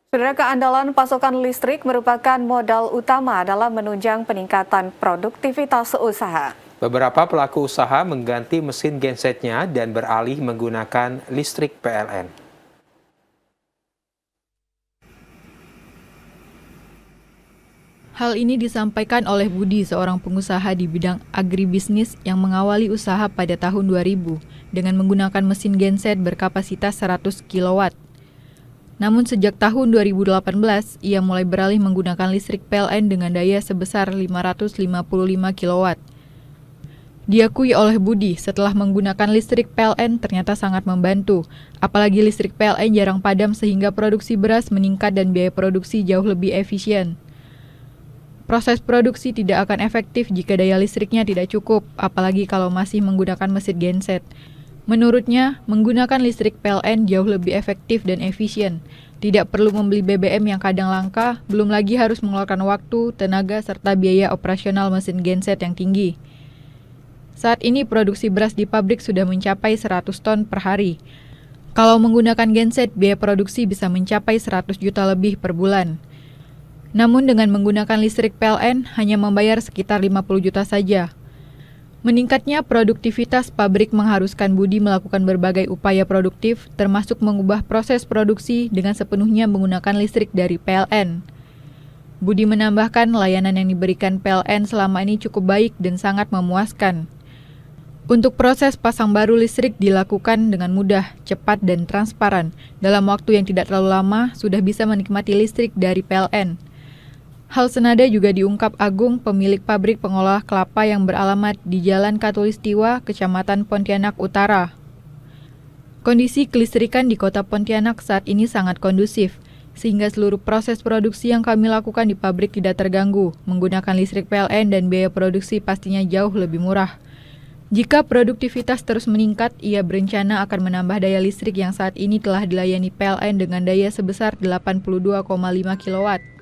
Saudara, keandalan pasokan listrik merupakan modal utama dalam menunjang peningkatan produktivitas usaha. Beberapa pelaku usaha mengganti mesin gensetnya dan beralih menggunakan listrik PLN. Hal ini disampaikan oleh Budi, seorang pengusaha di bidang agribisnis yang mengawali usaha pada tahun 2000 dengan menggunakan mesin genset berkapasitas 100 kW. Namun sejak tahun 2018, ia mulai beralih menggunakan listrik PLN dengan daya sebesar 555 kW. Diakui oleh Budi, setelah menggunakan listrik PLN ternyata sangat membantu, apalagi listrik PLN jarang padam sehingga produksi beras meningkat dan biaya produksi jauh lebih efisien. Proses produksi tidak akan efektif jika daya listriknya tidak cukup, apalagi kalau masih menggunakan mesin genset. Menurutnya, menggunakan listrik PLN jauh lebih efektif dan efisien. Tidak perlu membeli BBM yang kadang langka, belum lagi harus mengeluarkan waktu, tenaga, serta biaya operasional mesin genset yang tinggi. Saat ini produksi beras di pabrik sudah mencapai 100 ton per hari. Kalau menggunakan genset, biaya produksi bisa mencapai 100 juta lebih per bulan. Namun dengan menggunakan listrik PLN hanya membayar sekitar 50 juta saja. Meningkatnya produktivitas pabrik mengharuskan Budi melakukan berbagai upaya produktif, termasuk mengubah proses produksi dengan sepenuhnya menggunakan listrik dari PLN. Budi menambahkan layanan yang diberikan PLN selama ini cukup baik dan sangat memuaskan. Untuk proses pasang baru listrik dilakukan dengan mudah, cepat, dan transparan. Dalam waktu yang tidak terlalu lama, sudah bisa menikmati listrik dari PLN. Hal senada juga diungkap Agung, pemilik pabrik pengolah kelapa yang beralamat di Jalan Katulistiwa, Kecamatan Pontianak Utara. Kondisi kelistrikan di kota Pontianak saat ini sangat kondusif, sehingga seluruh proses produksi yang kami lakukan di pabrik tidak terganggu. Menggunakan listrik PLN dan biaya produksi pastinya jauh lebih murah. Jika produktivitas terus meningkat, ia berencana akan menambah daya listrik yang saat ini telah dilayani PLN dengan daya sebesar 82,5 kW.